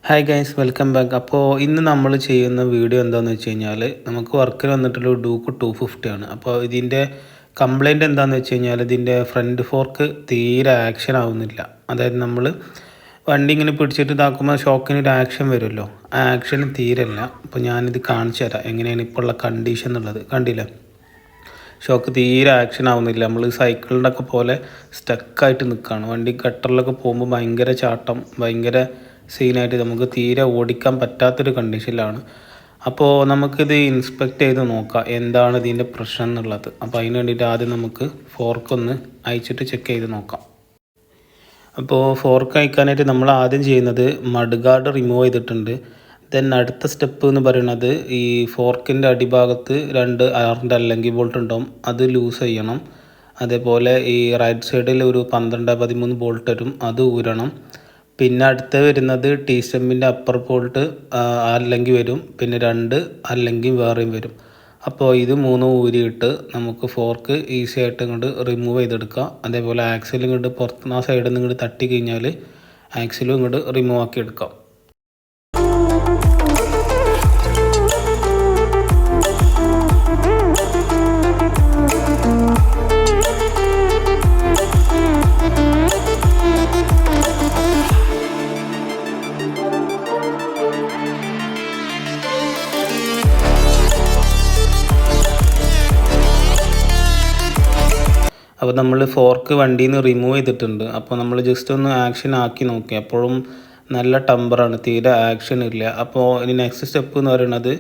Hi guys, welcome back. അപ്പോൾ ഇന്ന് നമ്മൾ ചെയ്യുന്ന വീഡിയോ എന്താണെന്ന് വെച്ച് കഴിഞ്ഞാൽ നമുക്ക് വർക്കിന് വന്നിട്ടുള്ള ഡൂക്ക് 250 ആണ്. അപ്പോൾ ഇതിൻ്റെ കംപ്ലൈൻറ്റ് എന്താണെന്ന് വെച്ച് കഴിഞ്ഞാൽ ഇതിൻ്റെ ഫ്രണ്ട് ഫോർക്ക് തീരെ ആക്ഷൻ ആവുന്നില്ല. അതായത് നമ്മൾ വണ്ടി ഇങ്ങനെ പിടിച്ചിട്ട് ഇതാക്കുമ്പോൾ ഷോക്കിന് ഒരു ആക്ഷൻ വരുമല്ലോ, ആ ആക്ഷൻ തീരല്ല. അപ്പോൾ ഞാനിത് കാണിച്ചു തരാം എങ്ങനെയാണ് ഇപ്പോൾ ഉള്ള കണ്ടീഷൻ എന്നുള്ളത്. കണ്ടില്ലേ, ഷോക്ക് തീരെ ആക്ഷൻ ആവുന്നില്ല. നമ്മൾ സൈക്കിളിൻ്റെ ഒക്കെ പോലെ സ്റ്റക്കായിട്ട് നിൽക്കുകയാണ്. വണ്ടി ഗട്ടറിലൊക്കെ പോകുമ്പോൾ ഭയങ്കര ചാട്ടം, ഭയങ്കര സീനായിട്ട് നമുക്ക് തീരെ ഓടിക്കാൻ പറ്റാത്തൊരു കണ്ടീഷനിലാണ്. അപ്പോൾ നമുക്കിത് ഇൻസ്പെക്ട് ചെയ്ത് നോക്കാം എന്താണ് ഇതിൻ്റെ പ്രശ്നം എന്നുള്ളത്. അപ്പോൾ അതിന് വേണ്ടിയിട്ട് ആദ്യം നമുക്ക് ഫോർക്കൊന്ന് അയച്ചിട്ട് ചെക്ക് ചെയ്ത് നോക്കാം. അപ്പോൾ ഫോർക്ക് അയക്കാനായിട്ട് നമ്മൾ ആദ്യം ചെയ്യുന്നത് മഡ് ഗാർഡ് റിമൂവ് ചെയ്തിട്ടുണ്ട്. ദെൻ അടുത്ത സ്റ്റെപ്പ് എന്ന് പറയുന്നത് ഈ ഫോർക്കിൻ്റെ അടിഭാഗത്ത് 2 ആറിൻ്റെ അല്ലെങ്കിൽ ബോൾട്ട് ഉണ്ടാവും, അത് ലൂസ് ചെയ്യണം. അതേപോലെ ഈ റൈറ്റ് സൈഡിൽ ഒരു 12-13 ബോൾട്ട് വരും, അത് ഊരണം. പിന്നെ അടുത്ത് വരുന്നത് ടീ സ്റ്റെമ്മിൻ്റെ അപ്പർ ബോൾട്ട് അല്ലെങ്കിൽ വരും, പിന്നെ 2 അല്ലെങ്കിൽ വേറെയും വരും. അപ്പോൾ ഇത് 3 ഊരിയിട്ട് നമുക്ക് ഫോർക്ക് ഈസി ആയിട്ട് ഇങ്ങോട്ട് റിമൂവ് ചെയ്തെടുക്കാം. അതേപോലെ ആക്സിൽ ഇങ്ങോട്ട് പുറത്ത് ആ സൈഡിൽ നിന്ന് ഇങ്ങോട്ട് തട്ടി കഴിഞ്ഞാൽ ആക്സിലും ഇങ്ങോട്ട് റിമൂവ് ആക്കി എടുക്കാം. അപ്പോൾ നമ്മൾ ഫോർക്ക് വണ്ടിയിൽ നിന്ന് റിമൂവ് ചെയ്തിട്ടുണ്ട്. അപ്പോൾ നമ്മൾ ജസ്റ്റ് ഒന്ന് ആക്ഷൻ ആക്കി നോക്കി, അപ്പോഴും നല്ല ടമ്പറാണ്, തീരെ ആക്ഷൻ ഇല്ല. അപ്പോൾ ഇനി നെക്സ്റ്റ് സ്റ്റെപ്പ് എന്ന് പറയുന്നത്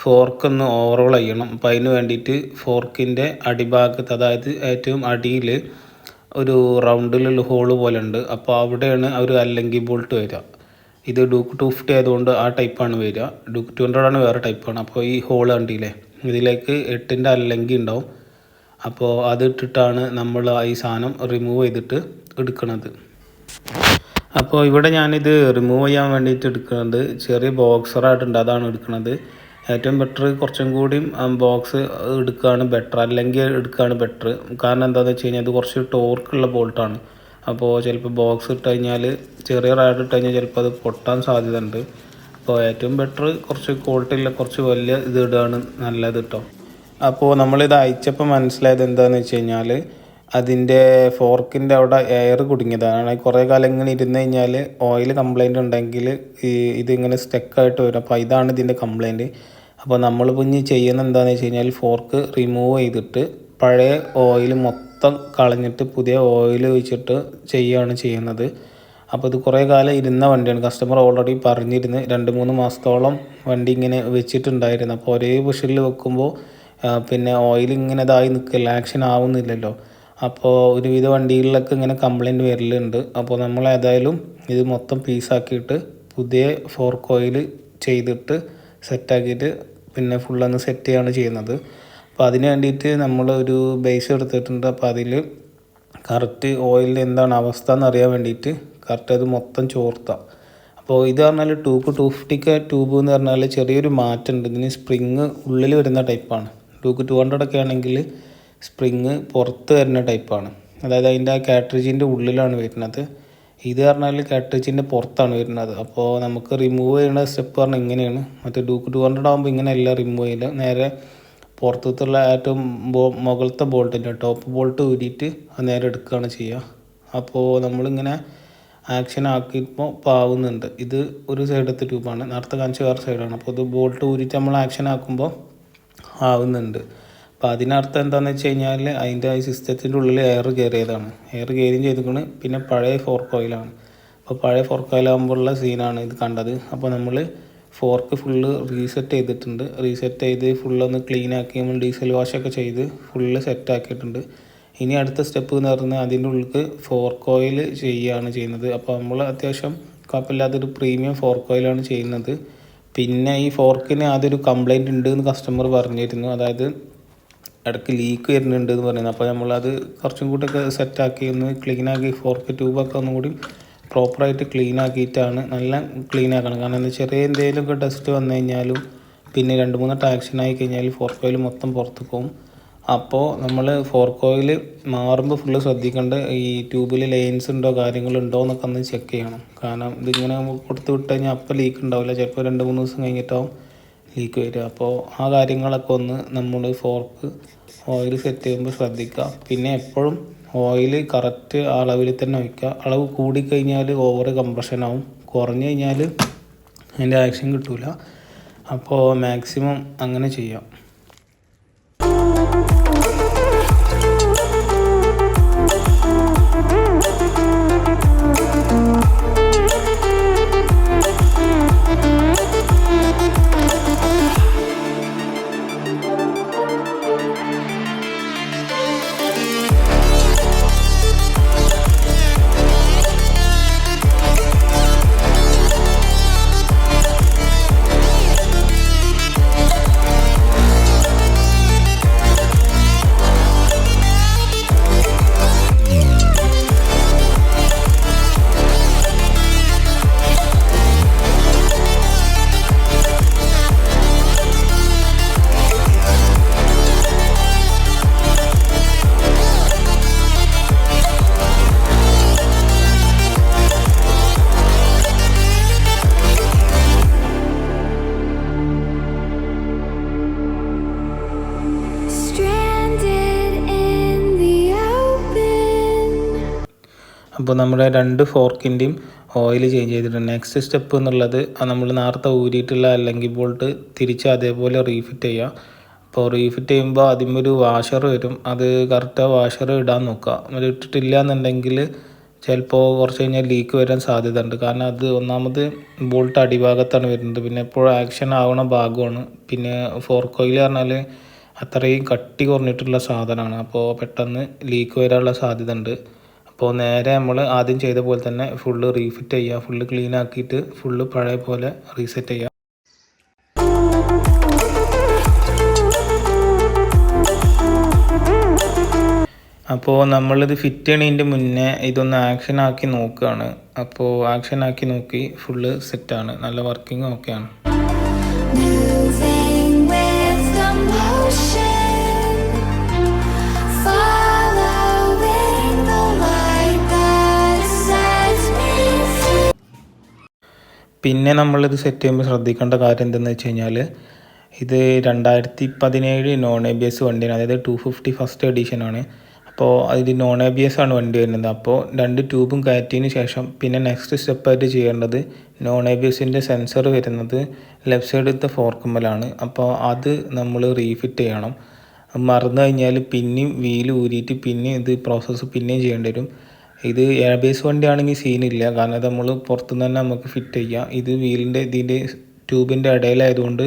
ഫോർക്ക് ഒന്ന് ഓവറോൾ ചെയ്യണം. അപ്പോൾ അതിന് വേണ്ടിയിട്ട് ഫോർക്കിൻ്റെ അടിഭാഗത്ത്, അതായത് ഏറ്റവും അടിയിൽ ഒരു റൗണ്ടിലുള്ള ഹോള് പോലെ ഉണ്ട്. അപ്പോൾ അവിടെയാണ് ഒരു അല്ലെങ്കിൽ ബോൾട്ട് വരിക. ഇത് ഡൂക്ക് 250 ആയതുകൊണ്ട് ആ ടൈപ്പാണ് വരിക. ഡൂക്ക് 200 ആണ് വേറെ ടൈപ്പാണ്. അപ്പോൾ ഈ ഹോള് കണ്ടില്ലേ, ഇതിലേക്ക് 8ൻ്റെ അല്ലെങ്കിൽ ഉണ്ടാവും. അപ്പോൾ അതിട്ടിട്ടാണ് നമ്മൾ ഈ സാധനം റിമൂവ് ചെയ്തിട്ട് എടുക്കുന്നത്. അപ്പോൾ ഇവിടെ ഞാനിത് റിമൂവ് ചെയ്യാൻ വേണ്ടിയിട്ട് എടുക്കുന്നത് ചെറിയ ബോക്സറായിട്ടുണ്ട്, അതാണ് എടുക്കുന്നത്. ഏറ്റവും ബെറ്റർ കുറച്ചും കൂടി ബോക്സ് എടുക്കുകയാണ് ബെറ്റർ, അല്ലെങ്കിൽ എടുക്കുകയാണ് ബെറ്റർ. കാരണം എന്താണെന്ന് വെച്ച് കഴിഞ്ഞാൽ ഇത് കുറച്ച് ടോർക്കുള്ള ബോൾട്ടാണ്. അപ്പോൾ ചിലപ്പോൾ ബോക്സ് ഇട്ട് കഴിഞ്ഞാൽ, ചെറിയ റാഡ് ഇട്ട് കഴിഞ്ഞാൽ ചിലപ്പോൾ അത് പൊട്ടാൻ സാധ്യത ഉണ്ട്. അപ്പോൾ ഏറ്റവും ബെറ്റർ കുറച്ച് ക്വാളിറ്റിയുള്ള കുറച്ച് വലിയ ഇത് ഇടുകയാണ് നല്ലത് കേട്ടോ. അപ്പോൾ നമ്മളിത് അയച്ചപ്പോൾ മനസ്സിലായത് എന്താണെന്ന് വെച്ച് കഴിഞ്ഞാൽ അതിൻ്റെ ഫോർക്കിൻ്റെ അവിടെ എയർ കുടുങ്ങിയതാണ്. കുറേ കാലം ഇങ്ങനെ ഇരുന്ന് കഴിഞ്ഞാൽ ഓയിൽ കംപ്ലൈൻറ്റ് ഉണ്ടെങ്കിൽ ഇതിങ്ങനെ സ്റ്റക്കായിട്ട് വരും. അപ്പോൾ ഇതാണ് ഇതിൻ്റെ കംപ്ലൈൻറ്റ്. അപ്പോൾ നമ്മളിപ്പോൾ ഇനി ചെയ്യുന്നത് എന്താണെന്ന് വെച്ച് കഴിഞ്ഞാൽ ഫോർക്ക് റിമൂവ് ചെയ്തിട്ട് പഴയ ഓയിൽ മൊത്തം കളഞ്ഞിട്ട് പുതിയ ഓയിൽ ഒഴിച്ചിട്ട് ചെയ്യുകയാണ് ചെയ്യുന്നത്. അപ്പോൾ ഇത് കുറേ കാലം ഇരുന്ന വണ്ടിയാണ്. കസ്റ്റമർ ഓൾറെഡി പറഞ്ഞിരുന്നു 2-3 മാസത്തോളം വണ്ടി ഇങ്ങനെ വെച്ചിട്ടുണ്ടായിരുന്നു. അപ്പോൾ ഒരേ പൊസിഷനിൽ വെക്കുമ്പോൾ പിന്നെ ഓയിൽ ഇങ്ങനെ ഇതായി നിൽക്കില്ല, ആക്ഷൻ ആവുന്നില്ലല്ലോ. അപ്പോൾ ഒരുവിധ വണ്ടികളിലൊക്കെ ഇങ്ങനെ കംപ്ലൈൻറ്റ് വരലുണ്ട്. അപ്പോൾ നമ്മൾ ഏതായാലും ഇത് മൊത്തം പീസാക്കിയിട്ട് പുതിയ ഫോർക്ക് ഓയിൽ ചെയ്തിട്ട് സെറ്റാക്കിയിട്ട് പിന്നെ ഫുള്ളൊന്ന് സെറ്റ് ചെയ്യുകയാണ് ചെയ്യുന്നത്. അപ്പോൾ അതിന് വേണ്ടിയിട്ട് നമ്മൾ ഒരു ബേസ് എടുത്തിട്ടുണ്ട്. അപ്പോൾ അതിൽ കറക്റ്റ് ഓയിലിൻ്റെ എന്താണ് അവസ്ഥ എന്നറിയാൻ വേണ്ടിയിട്ട് കറക്റ്റ് അത് മൊത്തം ചോർത്താം. അപ്പോൾ ഇത് പറഞ്ഞാൽ ഡൂക്ക് 250 ട്യൂബ് എന്ന് പറഞ്ഞാൽ ചെറിയൊരു മാറ്റമുണ്ട്. ഇതിന് സ്പ്രിങ് ഉള്ളിൽ വരുന്ന ടൈപ്പാണ്. ഡൂക്ക് 200 ഒക്കെ ആണെങ്കിൽ സ്പ്രിങ് പുറത്ത് വരുന്ന ടൈപ്പാണ്, അതായത് അതിൻ്റെ ആ കാട്രിജിൻ്റെ ഉള്ളിലാണ് വരുന്നത്. ഇത് പറഞ്ഞാൽ കാട്രിജിൻ്റെ പുറത്താണ് വരുന്നത്. അപ്പോൾ നമുക്ക് റിമൂവ് ചെയ്യുന്ന സ്റ്റെപ്പ് പറഞ്ഞാൽ ഇങ്ങനെയാണ്. മറ്റേ ഡൂക്ക് 200 ആകുമ്പോൾ ഇങ്ങനെയല്ല റിമൂവ് ചെയ്യില്ല, നേരെ പുറത്തുള്ള ഏറ്റവും മുകളിലത്തെ ബോൾട്ടിൻ്റെ ടോപ്പ് ബോൾട്ട് ഊരിയിട്ട് അത് നേരെ എടുക്കുകയാണ് ചെയ്യുക. അപ്പോൾ നമ്മളിങ്ങനെ ആക്ഷൻ ആക്കിയപ്പോൾ പാവുന്നുണ്ട്. ഇത് ഒരു സൈഡത്തെ ട്യൂബാണ്, നേരത്തെ കാണിച്ച വേറെ സൈഡാണ്. അപ്പോൾ ഇത് ബോൾട്ട് ഊരിയിട്ട് നമ്മൾ ആക്ഷൻ ആക്കുമ്പോൾ ആവുന്നുണ്ട്. അപ്പോൾ അതിനർത്ഥം എന്താണെന്ന് വെച്ച് കഴിഞ്ഞാൽ അതിൻ്റെ ഈ സിസ്റ്റത്തിൻ്റെ ഉള്ളിൽ എയർ കയറിയതാണ്, എയർ കയറിയും ചെയ്തിരിക്കുന്നത്. പിന്നെ പഴയ ഫോർക്ക് ഓയിലാണ്. അപ്പോൾ പഴയ ഫോർക്ക് ഓയിലാകുമ്പോഴുള്ള സീനാണ് ഇത് കണ്ടത്. അപ്പോൾ നമ്മൾ ഫോർക്ക് ഫുള്ള് റീസെറ്റ് ചെയ്തിട്ടുണ്ട്. റീസെറ്റ് ചെയ്ത് ഫുള്ളൊന്ന് ക്ലീൻ ആക്കി നമ്മൾ ഡീസൽ വാഷൊക്കെ ചെയ്ത് ഫുള്ള് സെറ്റ് ആക്കിയിട്ടുണ്ട്. ഇനി അടുത്ത സ്റ്റെപ്പ് എന്ന് പറഞ്ഞാൽ അതിൻ്റെ ഉള്ളിൽ ഫോർക്ക് ഓയിൽ ചെയ്യുകയാണ് ചെയ്യുന്നത്. അപ്പോൾ നമ്മൾ അത്യാവശ്യം കുഴപ്പമില്ലാത്തൊരു പ്രീമിയം ഫോർക്ക് ഓയിലാണ് ചെയ്യുന്നത്. പിന്നെ ഈ ഫോർക്കിന് അതൊരു കംപ്ലൈൻറ്റ് ഉണ്ട് എന്ന് കസ്റ്റമർ പറഞ്ഞിരുന്നു, അതായത് ഇടയ്ക്ക് ലീക്ക് വരുന്നുണ്ട് എന്ന് പറയുന്നത്. അപ്പോൾ നമ്മളത് കുറച്ചും കൂടിയൊക്കെ സെറ്റാക്കി ഒന്ന് ക്ലീനാക്കി ഫോർക്ക് ട്യൂബൊക്കെ ഒന്നും കൂടി പ്രോപ്പറായിട്ട് ക്ലീൻ ആക്കിയിട്ടാണ്, നല്ല ക്ലീൻ ആക്കണം. കാരണം എന്താ, ചെറിയ എന്തെങ്കിലുമൊക്കെ ഡസ്റ്റ് വന്നു കഴിഞ്ഞാലും പിന്നെ 2-3 ആക്ഷൻ ആയി കഴിഞ്ഞാൽ ഫോർക്ക് ഓയിൽ മൊത്തം പുറത്ത് പോകും. അപ്പോൾ നമ്മൾ ഫോർക്ക് ഓയിൽ മാറുമ്പോൾ ഫുള്ള് ശ്രദ്ധിക്കേണ്ട ഈ ട്യൂബിൽ ലൈൻസ് ഉണ്ടോ കാര്യങ്ങളുണ്ടോ എന്നൊക്കെ ഒന്ന് ചെക്ക് ചെയ്യണം. കാരണം ഇതിങ്ങനെ കൊടുത്ത് വിട്ട് കഴിഞ്ഞാൽ അപ്പം ലീക്ക് ഉണ്ടാവില്ല, ചിലപ്പോൾ 2-3 ദിവസം കഴിഞ്ഞിട്ടാവും ലീക്ക് വരിക. അപ്പോൾ ആ കാര്യങ്ങളൊക്കെ ഒന്ന് നമ്മൾ ഫോർക്ക് ഓയിൽ സെറ്റ് ചെയ്യുമ്പോൾ ശ്രദ്ധിക്കുക. പിന്നെ എപ്പോഴും ഓയിൽ കറക്റ്റ് അളവിൽ തന്നെ ഒഴിക്കുക. അളവ് കൂടിക്കഴിഞ്ഞാൽ ഓവർ കംപ്രഷൻ ആവും, കുറഞ്ഞു കഴിഞ്ഞാൽ അതിൻ്റെ ആക്ഷൻ കിട്ടില്ല. അപ്പോൾ മാക്സിമം അങ്ങനെ ചെയ്യാം. അപ്പോൾ നമ്മുടെ 2 ഫോർക്കിൻ്റെയും ഓയിൽ ചേഞ്ച് ചെയ്തിട്ടുണ്ട്. നെക്സ്റ്റ് സ്റ്റെപ്പ് എന്നുള്ളത് നമ്മൾ നേരത്തെ ഊരിയിട്ടുള്ള അല്ലെങ്കിൽ ബോൾട്ട് തിരിച്ച് അതേപോലെ റീഫിറ്റ് ചെയ്യുക. അപ്പോൾ റീഫിറ്റ് ചെയ്യുമ്പോൾ അതിന്മേൽ വാഷർ വരും, അത് കറക്റ്റ് വാഷർ ഇടാൻ നോക്കുക. അത് ഇട്ടിട്ടില്ല എന്നുണ്ടെങ്കിൽ ചിലപ്പോൾ കുറച്ച് കഴിഞ്ഞാൽ ലീക്ക് വരാൻ സാധ്യത ഉണ്ട്. കാരണം അത് ഒന്നാമത് ബോൾട്ട് അടിഭാഗത്താണ് വരുന്നത്, പിന്നെ എപ്പോഴും ആക്ഷൻ ആവണ ഭാഗമാണ്. പിന്നെ ഫോർക്ക് ഓയിൽ പറഞ്ഞാൽ അത്രയും കട്ടി കുറഞ്ഞിട്ടുള്ള സാധനമാണ്, അപ്പോൾ പെട്ടെന്ന് ലീക്ക് വരാനുള്ള സാധ്യത ഉണ്ട്. അപ്പോൾ നേരെ നമ്മൾ ആദ്യം ചെയ്ത പോലെ തന്നെ ഫുള്ള് റീഫിറ്റ് ചെയ്യുക, ഫുള്ള് ക്ലീൻ ആക്കിയിട്ട് ഫുള്ള് പഴയ പോലെ റീസെറ്റ് ചെയ്യുക. അപ്പോൾ നമ്മളിത് ഫിറ്റ് ചെയ്യണതിൻ്റെ മുന്നേ ഇതൊന്ന് ആക്ഷൻ ആക്കി നോക്കുകയാണ്. അപ്പോൾ ആക്ഷൻ ആക്കി നോക്കി ഫുള്ള് സെറ്റാണ്, നല്ല വർക്കിംഗ് ഓക്കെയാണ്. പിന്നെ നമ്മളിത് സെറ്റ് ചെയ്യുമ്പോൾ ശ്രദ്ധിക്കേണ്ട കാര്യം എന്തെന്ന് വെച്ച് കഴിഞ്ഞാൽ, ഇത് 2017 നോൺ ABS വണ്ടിയാണ്, അതായത് 250 ഫസ്റ്റ് എഡിഷനാണ്. അപ്പോൾ അതിൽ നോൺ ABS ആണ് വണ്ടി വരുന്നത്. അപ്പോൾ 2 ട്യൂബും കയറ്റിയതിന് ശേഷം പിന്നെ നെക്സ്റ്റ് സ്റ്റെപ്പായിട്ട് ചെയ്യേണ്ടത് നോൺ ABSൻ്റെ സെൻസർ വരുന്നത് ലെഫ്റ്റ് സൈഡിലത്തെ ഫോർക്കുമ്മലാണ്. അപ്പോൾ അത് നമ്മൾ റീഫിറ്റ് ചെയ്യണം. മറന്നു കഴിഞ്ഞാൽ പിന്നെയും വീല് ഊരിയിട്ട് പിന്നെ ഇത് പ്രോസസ്സ് പിന്നെയും ചെയ്യേണ്ടി വരും. ഇത് ABS വണ്ടി ആണെങ്കിൽ സീനില്ല, കാരണം അത് നമ്മൾ പുറത്തുനിന്ന് തന്നെ നമുക്ക് ഫിറ്റ് ചെയ്യാം. ഇത് വീലിൻ്റെ ഇതിൻ്റെ ട്യൂബിൻ്റെ ഇടയിലായതുകൊണ്ട്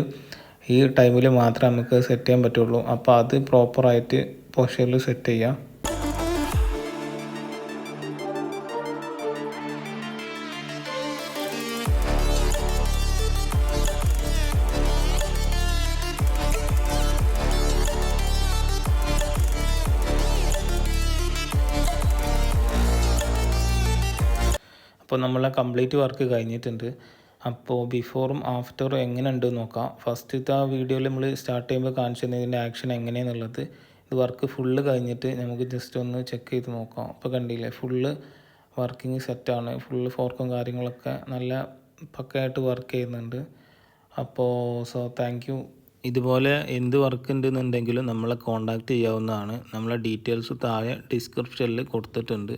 ഈ ടൈമിൽ മാത്രമേ നമുക്ക് സെറ്റ് ചെയ്യാൻ പറ്റുള്ളൂ. അപ്പോൾ അത് പ്രോപ്പറായിട്ട് പൊസിഷനിൽ സെറ്റ് ചെയ്യാം. അപ്പോൾ നമ്മളെ കംപ്ലീറ്റ് വർക്ക് കഴിഞ്ഞിട്ടുണ്ട്. അപ്പോൾ ബിഫോറും ആഫ്റ്ററും എങ്ങനെ ഉണ്ട് നോക്കാം. ഫസ്റ്റത്തെ ആ വീഡിയോയിൽ നമ്മൾ സ്റ്റാർട്ട് ചെയ്യുമ്പോൾ കാണിച്ചു തന്നതിൻ്റെ ആക്ഷൻ എങ്ങനെയാണെന്നുള്ളത്. ഇത് വർക്ക് ഫുള്ള് കഴിഞ്ഞിട്ട് നമുക്ക് ജസ്റ്റ് ഒന്ന് ചെക്ക് ചെയ്ത് നോക്കാം. അപ്പോൾ കണ്ടില്ലേ, ഫുള്ള് വർക്കിംഗ് സെറ്റാണ്. ഫുള്ള് ഫോർക്കും കാര്യങ്ങളൊക്കെ നല്ല പക്കയായിട്ട് വർക്ക് ചെയ്യുന്നുണ്ട്. അപ്പോൾ താങ്ക് യു. ഇതുപോലെ എന്ത് വർക്ക് ഉണ്ടെന്നുണ്ടെങ്കിലും നമ്മളെ കോൺടാക്റ്റ് ചെയ്യാവുന്നതാണ്. നമ്മളെ ഡീറ്റെയിൽസ് താഴെ ഡിസ്ക്രിപ്ഷനിൽ കൊടുത്തിട്ടുണ്ട്.